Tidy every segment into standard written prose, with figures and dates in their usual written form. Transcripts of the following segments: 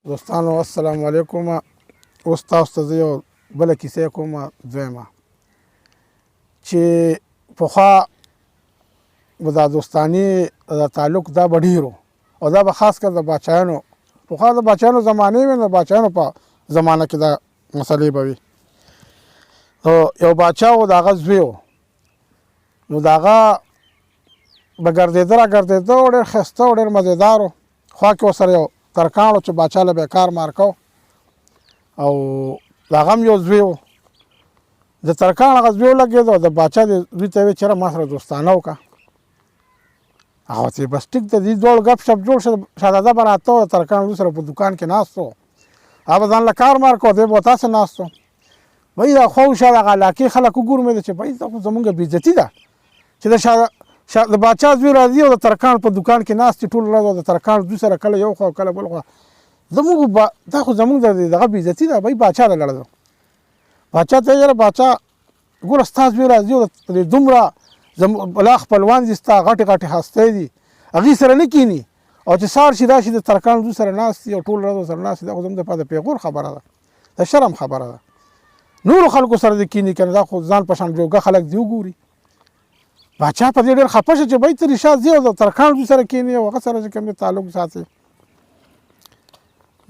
دوستانو السلام علیکم. اوس تاسو ته زه یو بله کیسه کوم دویمه چې پخوا به دا دوستاني دا تعلق دا به ډېر او دا به خاص کر د باچایانو پخوا د باچایانو زمانې وې نو د باچایانو په زمانه کې دا مسلې به وي. یو باچا و د هغه زوی و نو د هغه به ګرځېده را ګرځېده او ډېر ښایسته او ډېر مزېدار و. خوا کې ورسره یو ترکاڼ و چې باچا له به یې کار مار کو او د هغه هم یو زوی و. د ترکاڼ هغه زوی ولګېد او د باچا د زوی ته یې ویل چې یاره ما سره دوستانه وکړه. هغه ورته بس ټیک ده دې دواړو ګپ شپ جوړ شه. شهزاده به راته و د ترکاڼ زوی سره په دوکان کې ناست و. هغه به ځان له کار مار کو دی به تاسې ناست و. بهی دا خواوشا دغه علاقې خلک وګورمېده چې بهی دا خو زمونږ بېعزتي ده چې د باچا زوی راځي او د ترکاڼ په دوکان کې ناست چې ټوله ورځ او د ترکاڼ زوی سره کله یو خوا کله بل خوا. زموږ دا خو زموږ دغه بېعزتي ده. بهی باچا له لړزه باچا ته یاره باچا ګوره ستا زوی راځي او د دومره بلا خپلوان دي ستا غټې غټې هستۍ دي هغې سره نه کښېني او چې سهار شي راشي د ترکاڼ زوی سره ناست دي او ټوله ورځ ورسره ناست دي. دا خو زموږ دپاره د پیغور خبره ده د شرم خبره ده. نورو خلکو سره دې کښېني که نه دا خو ځان په شان جوګه خلک دې وګوري. باچا په دې ډېر خفه شه چې بهی ته رشاد ځي او د ترکاڼ زوی سره کښېني او هغه سره چې کوم دی تعلق ساتي.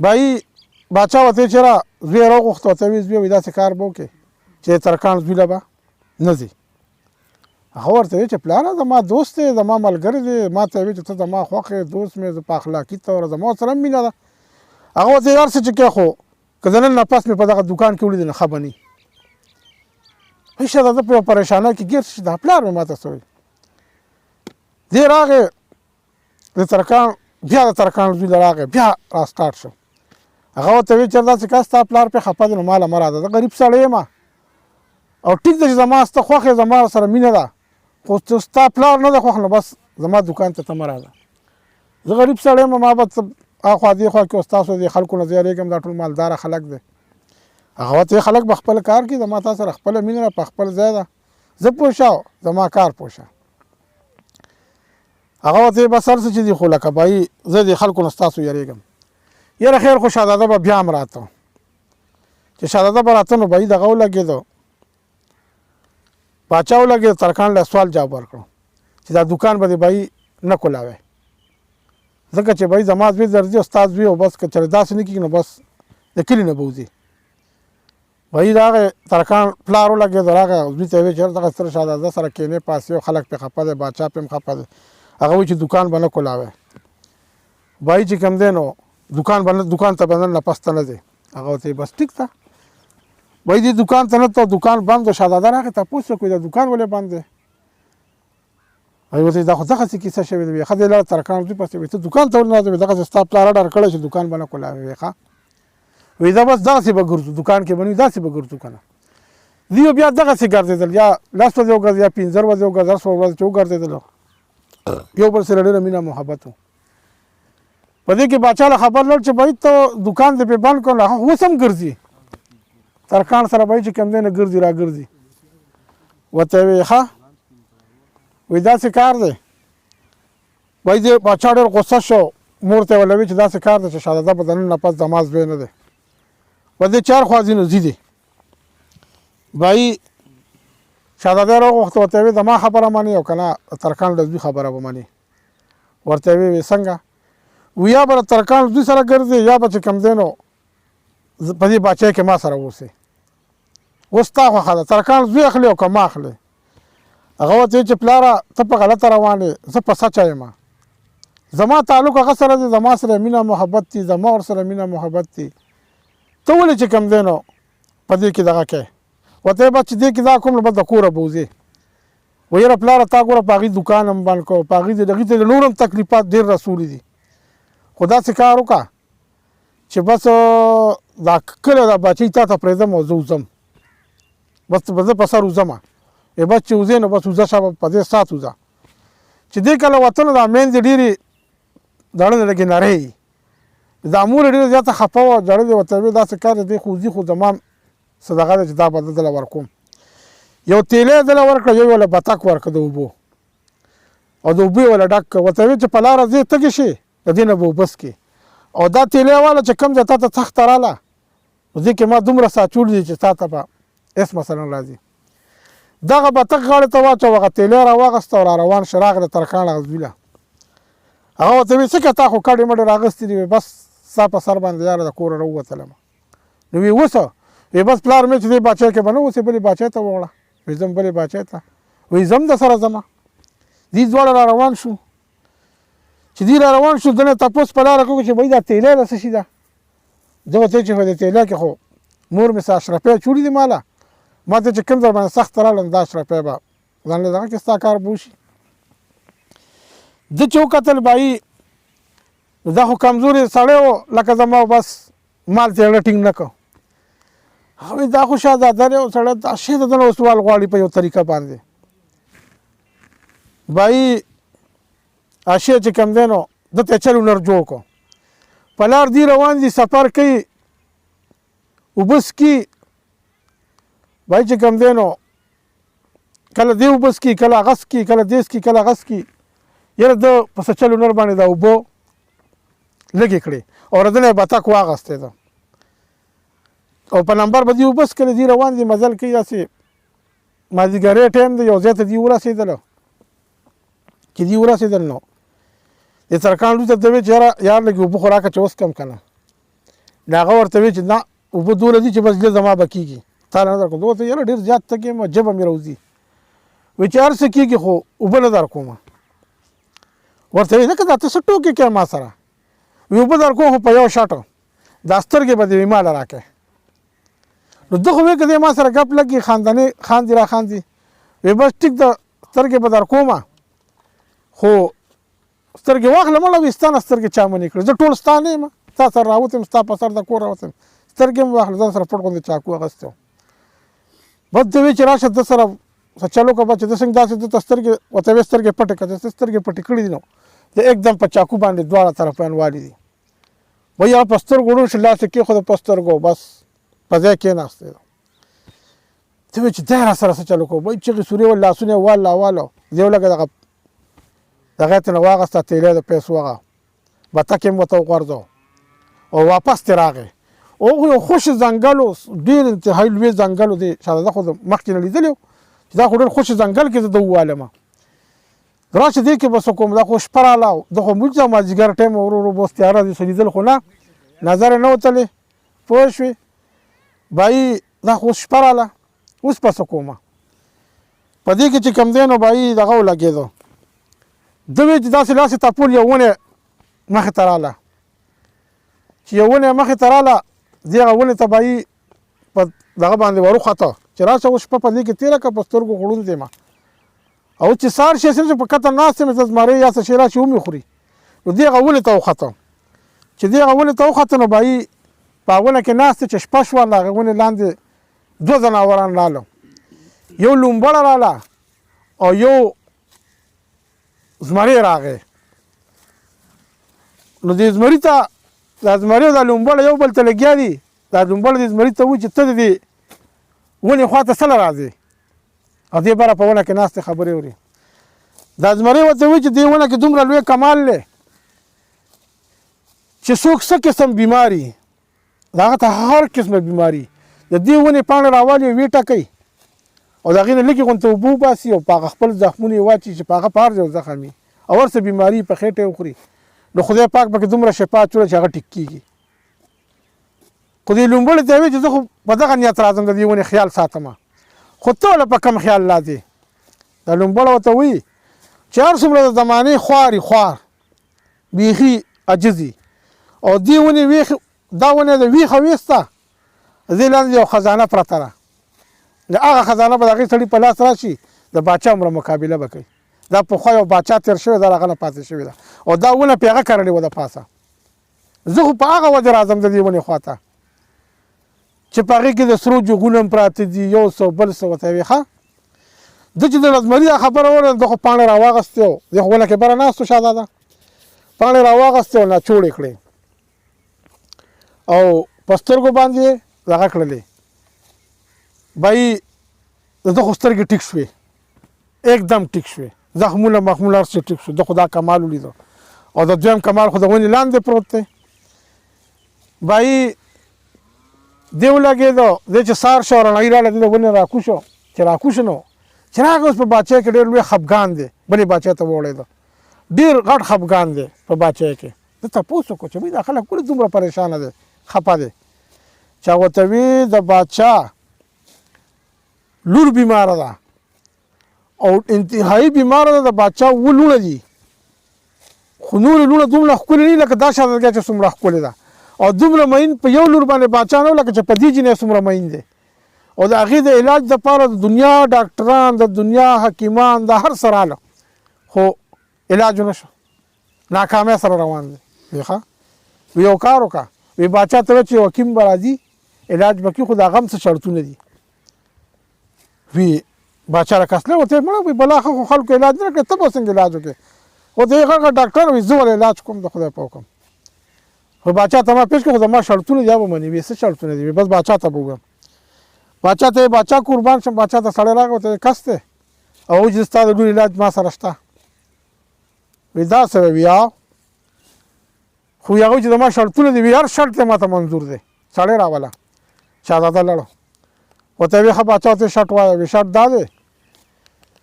بهی باچا ورته ویل چې یاره زوی یې راوغوښته ورته ویل زویه داسې کار به وکړې چې د ترکاڼ زوی له به نه ځي. هغه ورته ویل چې پلاره زما دوست دی زما ملګری دی ما ته یې ویل چې ته زما خوښ یې دوست مې زه په اخلاقي طوره زما ورسره هم مینه ده. هغه ورته ویل هر څه چې کوې خو که د نن نه پس مې په دغه دوکان کې ولیدې نو ښه به نه وي. بهی شهزاده په یوه پریشانۍ کې ګیر شي دا پلار مې ما ته څه وایي. دی راغی د ترکاڼ بیا د ترکاڼ زوی له راغی بیا را سټارټ شو. هغه ورته ویل چې داسې که ستا پلار پرې خفه دی نو ما له مه راځه زه غریب سړی یم او ټیک ده چې زما سته خوښ یې زما سره مینه ده خو چې ستا پلار نه ده خوښ نو بس زما دوکان ته ته مه راځه. زه غریب سړی یم ما به اخوا دې خوا کې اوس تاسو د خلکو نه زه یارېږم دا ټول مالداره خلک دی. هغه ورته خلک به خپل کار کوي زما تا سره خپله مینه ده په خپل ځای ده زه پوه شه زما کار پوه شه. هغه ورته بس هر څه چې دي خو لکه بهی زه د خلکو نه ستاسو یارېږم. یاره خیر خو شهزاده به بیا هم راته چې شهزاده به راته نو بهی دغه ولګېدو باچا ولګېد ترکاڼ له سوال جواب ورکړو چې دا دوکان به دې بهی نه کولاوی ځکه چې بهی زما زوی درځي او ستا زوی او بس که چېرې داسې نه کېږي نو بس د کلي نه به وځي. بهی راغی ترکاڼ پلار ولګېد راغی زوی ته یې ویل چې یاره دغه سره شهزاده سره کښېنې پاسې خلک پرې خفه دی باچا پرې هم خفه دی. هغه وایي چې دوکان به نه کولاوی. بهی چې کوم دی نو دوکان ته به نن نه پس ته نه ځې. هغه ورته بس ټیک ده بهی دې دوکان ته نه ته دوکان بند و. شهزاده راغی تپوس یې کوي دا دوکان ولې بند دی. هغې ورته دا خو دغسې کیسه شوې ده. ښه دی لاړه ترکاڼ زوی پسې وایي ته دوکان ته ولې نه ځې دغسې ستا پلار ډار کړی چې دوکان به نه کولاوی وایي ښه وایي دا بس دغسې به ګرځو دوکان کې به نه وي داسې به ګرځو که نه. دوی بیا دغسې ګرځېدل یا لس ورځې وګرځېدل یا 15 ورځې وګرځېدل هر څو ورځې چې وګرځېدل یو بل سره ډېره مینه محبت و. په دې کې باچا له خبر لړ چې بهی ته دوکان دې پرې بند کړو هغه اوس هم ګرځي ترکاڼ سره بهی چې کوم دی نه ګرځي را ګرځي. ورته یې ویل ښه وایي داسې کار دی. بهی دې باچا ډېر غصه شو مور ته یې ولوي چې داسې کار دی چې شهزاده به د نن نه پس زما زوی نه دی په دې چار خوا ځي نو ځي دی. بهی شهزاده یې راوغوښته ورته یې ویل زما خبره منې او که نه ترکاڼ د زوی خبره به منې. ورته یې ویل څنګه وی یا به د ترکاڼ زوی سره ګرځې یا به چې کوم دی نو په دې باچۍ کې ما سره اوسې اوس ستا خوښه ده ترکاڼ زوی اخلي او که ما اخلي. هغه ورته ویل چې پلاره ته په غلطه روان یې زه په سچه یم زما تعلق هغه سره دی زما سره مینه محبت دي زما ورسره مینه محبت دي ته ولې چې کوم دی نو په دې کې دغه کوې. ورته بس چې دې کې دا کوم نو بس د کوره به وځې. وایي یاره پلاره تا ګوره په هغې دوکان هم بند کړو په هغې هغې ته د نور هم تکلیفات ډېر رسولي دي خو داسې کار وکړه چې بس دا کله دا باچۍ تا ته پرېږدم او زه وځم بس زه په سر وځم بس چې وځې نو بس وځه شه په دې سات وځه. چې دې کله وته نو دا میندې ډېرې داړه لږې نرۍ وي دا مور یې ډېره زیاته خفه وه ژړل یې ورته ویل داسې کار دی خو ځي خو زما څه دغه دی چې دا به زه دله ورکوم. یو تیلی یې دله ورکړه یو یې وله بتک ورکړه د اوبو او د اوبو یې وله ډک کړه. ورته ویل چې په لاره ځې تږې شې د دې نه به اوبه څښې او دا تیلی والا چې کوم ځای تا ته تخته راله نو دې کې ما دومره ساچول دي چې تا ته به هېڅ مثلا راځي. دغه بطق غاړې ته واچو هغه تیلی راواغسته او را روان شه راغله ترکاڼ غزبیله. هغه ورته ویل څه که تا خو کډې مډې راغستې دي بس ستا په سر باندې یاره د کوره راووتلم. نو وی اوسه وی بس پلار مې چې دې باچۍ کې به نه اوسې بلې باچۍ ته ووړه. وی ځم بلې باچۍ ته. وی ځم د سره ځمه. دې دواړه را روان شو. چې دې را روان شو دنه تپوس په لاره کوي چې بهی دا تیلی د څه شي ده. زه ورته چې په دې تیلی کې خو مور مې څه اشرفۍ چوړي دي ماله ما ته چې کوم ځای باندې سخته راغلم دا اشرفۍ به ځان له دغه کې ستا کار به وشي. ده چې وکتل بهي نو دا خو کمزوري سړی و لکه زما بس مال تېړه ټینګ نه کړ. هغه وایي دا خو شهزاده دی او سړی دا شی د ده نه سوال غواړي په یو طریقه باندې. بهي اشی چې کوم دی نو ده ته چل هنر جوړ کړو. په لار دی روان دي سفر کوي اوبه څکي. بهي چې کوم دی نو کله دې اوبه څکي کله هغه څکي کله دې څکي کله هغه څکي. یاره ده په څه چل هنر باندې دا اوبه لږې کړې او ردنه یې بطق واغستې ده او په نمبر به دې اوبه څکلې دي روان دي مزل کوي داسې مازدیګرۍ ټایم دی یو ځای ته دي ورسېدله. چې دې ورسېدل نو د ترکاڼ لوی ته ورته ویل چې یار لږې اوبه خو راکړه چې وڅکم که نه. نو هغه ورته ویل چې نه اوبه دومره دي چې بس زړه زما به کېږي تا نه درکوم. ده ورته یاره ډېر زیات تږی یم ژبه مې روځي. وایي چې هر څه کېږي خو اوبه نه درکومه. ورته وایي ځکه دا ته څه ټوکې کوې ما سره. وی اوبه درکوم خو په یو شاټ دا سترګې به دې ماله راکړې. نو ده خو وایي که دې ما سره ګپ لګي خاندانې خاندي را خاندي. وی بس ټیک ده سترګې به درکومه خو سترګې واخله مړه وي ستا نه سترګې چا منې کړې. زه ټول ستا نه یم ستا سره راوتم ستا په سر د کور راوتم سترګې مې واخله ځان سره پټ غوندې چاقو اخیستی و. بس ده وایي چې راشه ده سره څه چل وکړه بس چې ده څنګه داسې ده ته سترګې ورته ویې سترګې پټې کړه. چې سترګې پټې کړې دي نو د एकदम په چاقو باندې دواړه طرفیان والي دي. وایي هغه په سترګو ړوند شو لاس یې کېښود په سترګو بس په ځای کېناستی ده. ته وایي چې دی را سره څه چل وکړو. وایي چغې سورې ول لاسونه یې والله والو دی ولګه دغه دغه یې ته نه واغسته تیلی د پیسو هغه بطق یې هم ورته وغورځو او واپس ترې راغی. هغه یو خوشې ځنګل و ډېر انتهایي لوی ځنګل و. د شهزاده خو مخکې نه لیدلی و چې دا خو ډېر خوشې ځنګل کې زه ده ووالمه. راشه دې کې به څه کوم دا خو شپه راله ده خو موږ ته مازدیګر ټایم ورو ورو به اوس تیاره دي څه لیدل خو نه نظر یې نه وتلې پوه شوې. بهي دا خو اوس شپه راله اوس به څه کومه. په دې کې چې کوم دی نو بهي دغه ولګېدو. ده وایي چې داسې لاس یې تپول یو ونې مخې ته راله. چې یو ونې مخې ته راله دې هغه ونې ته بهي په دغه باندې وروخته چې راشه اوس شپه په دې کې تېره کړه په سترګو خو ړوند یم او چې سهار شي چې په کته ناست یم ته زمری یا څه شی راشي ومې خوري. نو دې هغه ونې ته وخته چې دې هغه ونې ته وخته نو بهي په هغه ونه کې ناست چې شپه شوه د هغې ونې لاندې دوه ځناوران راله. یو لومبړه راله او یو زمری راغی. نو دې زمري ته دا زمری او دا لومبړه یو بل ته لګیا دي. دا لومبړه دې زمري ته وایي چې ته د دې ونې خوا ته څله راځې او دې بره په ونه کې ناستې خبرې اوري. دا زمری ورته وایي چې دې ونه کې دومره لوی کمال دی چې څوک څه قسم بیماري د هغه ته هر قسمه بیماري د دې ونې پاڼې راوالي ویې ټکوي او د هغې نه لږې غونته اوبه وباسي او په هغه خپل زخمونه یې واچي چې په هغه په هر ځای زخم وي او هر څه بیماري په خېټه وخوري. نو خدای پاک پکې دومره شفا اچوله چې هغه ټیک کېږي. خو دې لومبړې ته یې وایي چې زه خو په دغه نیت راځم د دې ونې خیال ساتمه خو ته له په کم خیال راځې. دا لومبړه ورته وایي چې هر څومره د زمانې خواري خوار بیخي عجزي او دې ونې دا ونه د ویښه ویسته دې لاندې یو خزانه پرته ده. د هغه خزانه به د هغې سړي په لاس راشي د باچا عمره مقابله به کوي. دا پخوا یو باچا تېر شوی دا هغه نه پاتې شوې ده او دا ونه پې هغه کرلې وه د پاسه. زه خو په هغه وجه راځم د دې ونې خواته چې په هغې کې د سرو جوغونه هم پراته دي یو څه بل څه ورته ویې ښه. ده چې د زمري دا خبره وویل ده خو پاڼې راواغستې و دې خو ونه کې بره ناست و شهزاده پاڼې راواغستې او ناچوړې کړې او په سترګو باندې یې دغه کړلې. بهي د ده خو سترګې ټیک شوې एकदम ټیک شوې زخمونه مخمونه هر څه ټیک شو. ده خو دا کمال ولیدو او د دویم کمال خو د ونې لاندې پروت دی. بای دی ولګېدو دی چې سار شو رڼایي راغله دی د ونې راکوشو چې راکوشو نو چې راغی اوس په باچای کې ډېر لوی خفګان دی بلې باچای ته ووړېدو ډېر غټ خفګان دی په باچای کې زه تپوس وکړو چې بھائی دا خلک ولې دومره پریشانه دی خفه دی چا ورته وي د باچا لور بیماره ده او انتهایی بیماره ده د باچا اووه لوڼه دي خو نورې لوڼه دومره ښکلې نه لکه دا شهزادګۍ چې څومره ښکلې ده او دومره مین په یو لور باندې باچا نه و لکه چې په دې جینۍ څومره مین دی او د هغې د علاج دپاره د دنیا ډاکټران د دنیا حکیمان دا هر څه راله خو علاج ونه شو ناکامۍ سره روان دی وی ښه وی یو کار وکړه وی باچا ته وایه چې یو حکیم به راځي علاج به کړي خو د هغه هم څه شرطونه دي وی باچا راکسلی ورته یې مړه وی بلا خو خلکو علاج نه کړې ته به څنګه علاج وکړې ورته یې غږ ډاکټر وی زه ولې علاج کوم د خدای په حکم خو باچا ته ما پیش کړه خو زما شرطونه دي یا به منې وی څه شرطونه دي بس باچا ته به وګورم باچا ته باچا قربان شم باچا ته سړی راغی ورته کس دی او وایي چې ستا د لور علاج ما سره شته وی دا څه وی خو هغه چې زما شرطونه دي وی هر شرط یې ماته منظور دی سړی راوله شهزاده لړو ورته وی ښه باچا ورته شرط وایه وی شرط دا دی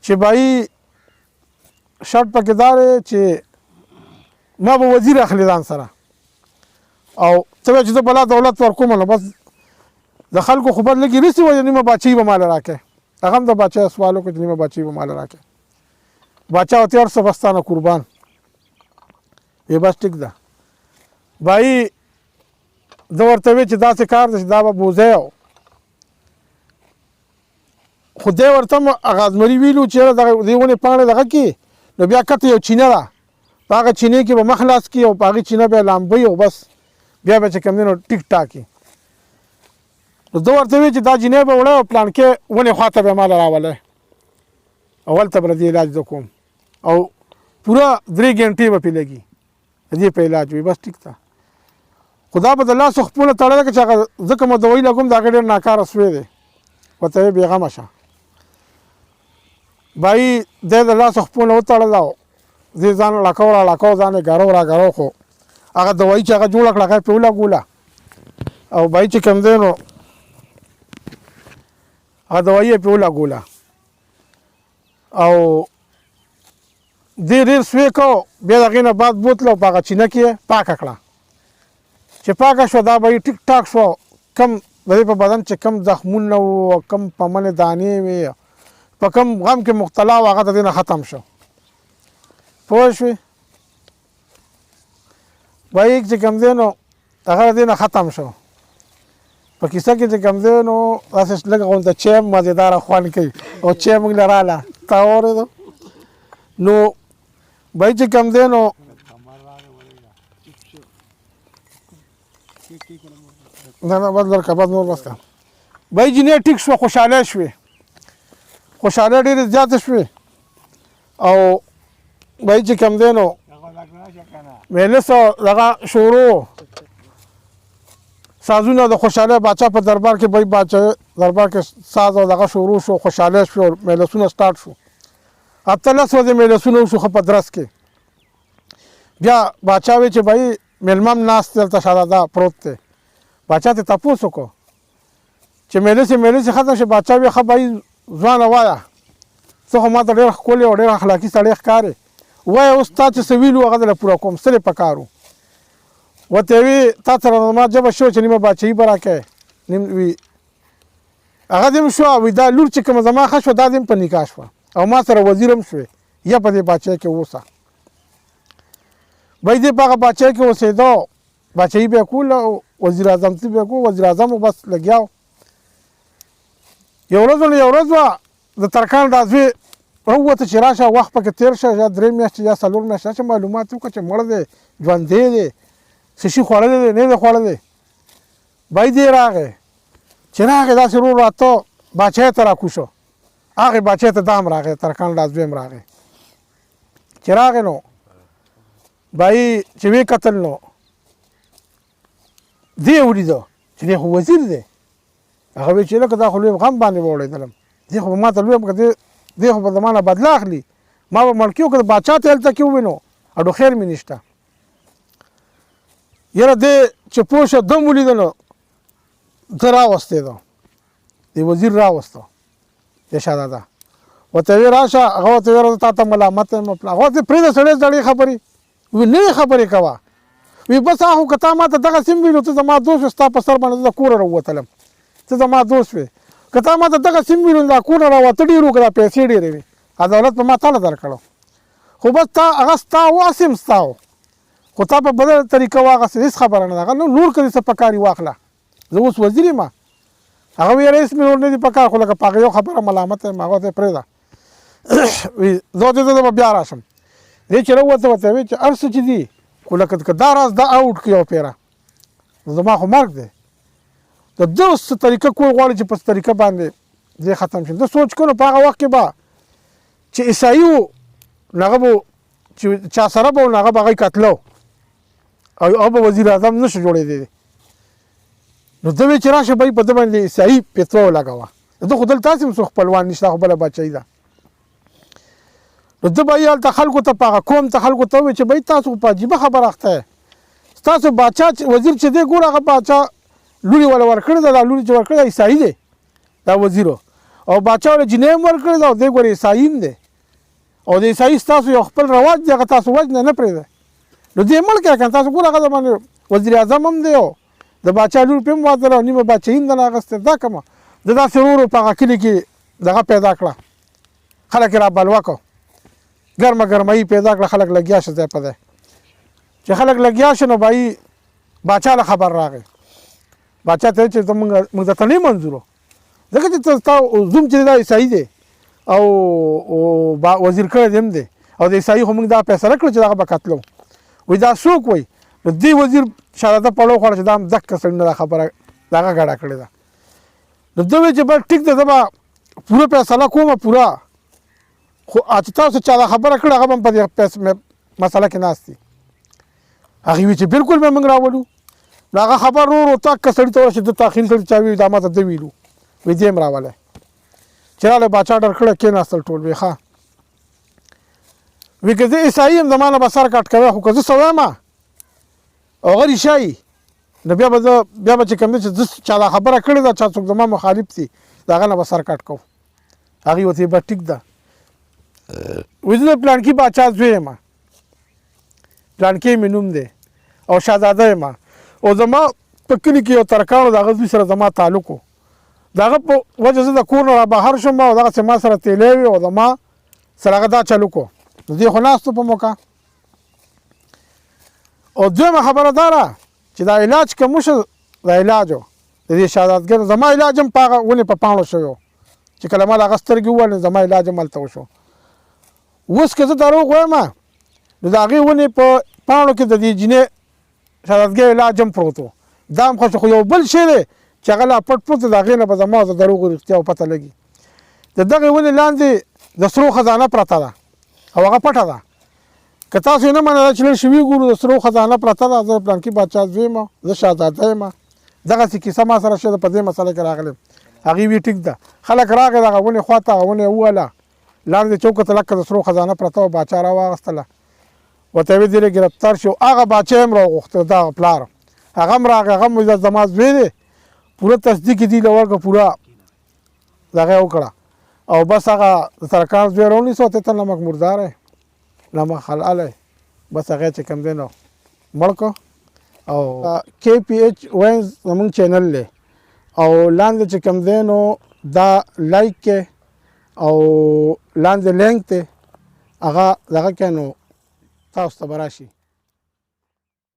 چې بھائی شرط پکې دا دی چې ما به وزیر اخلي ځان سره او ته وایې چې زه بلا دولت ورکوم نو بس د خلکو خو بد لږې رسي وایي نیمه باچایي به ماله راکړې هغه هم د باچا سوال وکړو چې نیمه باچایي به ماله راکړې باچا ورته هر څه بس تا نه قربان وی بس ټیک ده بھائی زه ورته وی چې داسې کار دی چې دا به بوځی و خو دی ورته هم هغه ازمري ویلو چې دغه دې ونې پاڼې دغه کړي نو بیا کته یو چینه ده په هغه چینې کې به مخ لاس کړي او په هغې چینه بیا لامبوي او بس بیا به چې کوم دی نو ټیک ټاکي نو زه ورته وی چې دا جینۍ به وړی او پلانکې ونې خواته به یې ماله راولی او هلته به د دې علاج زه کوم او پوره 3 ګنټې به پرې لګي د دې په علاج وي بس ټیک ده خو دا به د لاسو خپونه تړلی که چې هغه زه کومه دوایي لګوم د هغې ډېر ناکاره سوی دی ورته وی بېغمه شه بھائی دی د لاسو خپونه وتړله او دې ځان ړکو را ړکو ځان یې ګرو را ګرو خو هغه دوایي چې هغه جوړه کړه هغه یې پرې ولګوله او بھائی چې کوم دی نو هغه دوایي یې پرې ولګوله او دې ډېر سوی کو بیا د هغې نه بعد بوتله او په هغه چینه کې یې پاکه کړه چې پاکه شوه دا به یې ټیک ټاک شوه کم د دې په بدن چې کم زخمونه وو او کم په منې دانې وې په کم غم کې مبتلا و هغه د دې نه ختم شو پوه شوې بهیک چې کوم دی نو هغه د دې نه ختم شو په کیسه کې چې کوم دی نو داسې لږه غونته چای مزېداره خوند کوي او چای موږ له راله تا واورېدو نو بهی چې کوم دی نو نه بس درکه بس نور بس که بهی جینۍ ټیک شوه خوشحالی شوې خوشحالی ډېرې زیاتې شوې او بهی چې کوم دی نو مجلس دغه شروع سازونه د خوشحالی باچا په دربار کې بهی باچا دربار کې ساز او دغه شروع شو خوشحالی شو او مجلسونه سټارټ شو 18 ورځې مجلسونه وشو ښه په درس کې بیا باچا وی چې بهی مېلمه هم ناست دی دلته شهزاده پروت دی باچا ته تپوس وکړو چې مجلس ختم شي باچا وی ښه بهی ځوانه وایه څه خو ما ته ډېر ښکلې او ډېر اخلاقي سړی ښکارې وایه اوس تا چې څه ویلو هغه درله پوره کوم څه دې په کار و ورته وی تا سره ما ژبه شوه چې نیمه باچایي به راکړې وي هغه دې هم شوه وي دا لور چې کومه زما ښه شوه دا دې هم په نکاح شوه او ما سره وزیر هم شوې یا په دې باچایۍ کې اوسه بهی دې په هغه باچایۍ کې اوسېدو باچایي به یې کوله او وزیر اعظم ته به یې کو وزیر اعظم بس لګیا و یو ورځ وه د ترکان دا زوی راووته چې راشه وخت پکې تېر شه یا 3 میاشتې یا 4 میاشتې راشه معلومات وکړه چې مړ دی ژوندی دی څه شي خوړلی دی نه دی خوړلی بهی دې راغی چې راغی داسې ورو راته باچایۍ ته راکوشو هغې باچایۍ ته دا هم راغی ترکان دا زوی هم راغی چې راغی نو بهی چې ویې کتل نو دې یې ولیده چې دی خو وزیر دی هغه وی چې لکه دا خو لوی غم باندې به وړېدلم دې خو به ما ته لوی دې خو به زما نه بدله اخلي ما به مړ کړي که د باچا ته هلته کې ووینو اډو خیر مې نشته یاره دی چې پوه شه دم ولیده نو ده راوستېده د وزیر راوسته د شهزاده ورته ویې راشه هغه ورته ویې تا ته ملامت یم هغه ورته پرېږده سړی زړې خبرې وی نوې خبرې کوه وی بس خو که تا ما ته دغسې هم ویلو ته زما دوست وې ستا په سر باندې زه د کوره راووتلم ته زما دوست وې که تا ما ته دغسې هم ویلو دا کور نه راوته ډېر وو که دا پیسې ډېرې وې دولت په ما تاله درکړو خو بس تا هغه ستا و هسې هم ستا و خو تا په بدله طریقه واغستې هېڅ خبره نه ده هغه نور که دې څه په کار واخله زه اوس وزیر یم هغه ویې رئیس مې نور نه دي په کار خو لکه په هغه یو خبره ملامت یم هغه ته پرېږده زه ورته زه به بیا راشم دې چې راووته ورته ویې چې هر څه چې دي خو لکه که دا راز دا اوټ کړي یو پیره زما خو مرګ دی د ده څه طریقه کول غواړي چې په څه طریقه باندې دې ختم شي زه سوچ کړو په هغه وخت کې به چې عیسایي و نو هغه به چې چا سره به و نو هغه به هغه قتلو او هغه به وزیر اعظم نه شو جوړېدی نو ده ویې چې راشه به په ده باندې عیسایي فتوا ولګوه ده خو دلته هسې هم څوک خپلوان نشته خو بله بچۍ ده نو ده به یې هلته خلکو ته په هغه قوم ته خلکو ته ووایي چې بهی تاسو په عجیبه خبره اخته یې ستاسو باچا وزیر چې دی ګوره هغه باچا لورې وله ورکړې ده دا لورې چې ورکړې ده عیسایي دی دا وزیرو او باچا وله جینۍ هم ورکړې ده او دی ګوره عیسایي هم دی او د عیسایي ستاسو یو خپل رواج دی هغه تاسو وجنه نه پرېږدئ نو دې مړ کړه که نه تاسو ګوره هغه زمانې وزیر اعظم هم دی او د باچا لور پې هم واده او نیمه باچایي هم دنه اخیستې دا کومه د داسې ورو په هغه کلي کې دغه پیدا کړه خلک یې را بلوه کړو ګرمه ګرمایي پیدا کړه خلک لګیا شه ځای په ځای چې خلک لګیا شه نو بایي باچا له خبر راغی باچا ته چې موږ درته نه منظورو ځکه چې ستا زوم چې دا عیسایي دی او وزیر کړی دی هم دی او د عیسایي خو موږ دا فیصله کړو چې دغه به قتلو وایي دا څوک وایي نو دې وزیر شهزاده پړو خوړه چې دا هم دقه سړي نه دا خبره دغه ګډه کړې ده نو ده وایي چې بس ټیک ده زه به پوره فیصله کومه پوره خو چې تاسو چا دا خبره کړې هغه به هم په دې مسله کې ناست دي هغې وایي چې بلکل به موږ راولو نو هغه خبر ورو تکه سړي ته ورسېد ده اخري سړي چا ویلي دا ما ته ده ویلو وایي دې هم راولی چې راغلی باچا ډر کړی کېناستل ټول وایي ښه وایي که زه عیسایي یم زما نه به سر کټ کوی خو که زه څه وایم او هغه ریښایي نو بیا به چې کوم دی چې زه چا دا خبره کړې ده چا څوک زما مخالف دي د هغه نه به سر کټ کوو هغې ورته به ټیک ده وایي زه د پلانکي باچا زوی یم پلانکي مې نوم دی او شهزاده یم او زما په کلي کې یو ترکاڼو د هغه زوی سره زما تعلق و د هغه په وجه زه د کور نه را بهر شوم او دغسې ما سره تیلی وې او زما سره هغه دا چلوک و نو دې خو ناستو په موقع او دویمه خبره دا ده چې دا علاج که موشه دا علاج و د دې شهزادګۍ زما علاج هم په هغه ونې په پاڼو شوی و چې کله ما د هغه سترګې ووهلې زما علاج هم هلته وشو اوس که زه دروغ وایم نو د هغې ونې په پاڼو کې د دې جینۍ شهزادګۍ علاج هم پروت و دا هم خو یو بل شی دی چې هغه لا پټ پروت دی د هغې نه به زما د دروغو رښتیا پته لګي د دغې ونې لاندې د سرو خزانه پرته ده او هغه پټه ده که تاسو یې نه منله چې لږ شوي ګورو د سرو خزانه پرته ده زه پلانکي باچا زوی یم زه شهزاده یم دغسې کیسه ما سره شوې ده په دې مسله کې راغلی هغې وی ټیک ده خلک راغی دغه ونې خوا ته هغه ونې یې ووهله لاندې چوکه ته لکه د سرو خزانه پرته وه باچا راواغېستله ورته یې ویې ځینې ګرفتار شو هغه باچا هم راوغوښته دغه پلار هغه هم راغی هغه هم زما زوی دی پوره تصدیق یې دي له ورکړه پوره دغه یې وکړه او بس هغه د ترکاڼ زوی راونیسو ته ته نمک مردار یې نمک حلال یې بس هغه چې کوم دی نو مړ کړو او کې پی ایچ وینز زموږ چینل دی او لاندې چې کوم دی نو دا لایک کې او لاندې لینک دی هغه دغه کې نو تاسو ته به راشي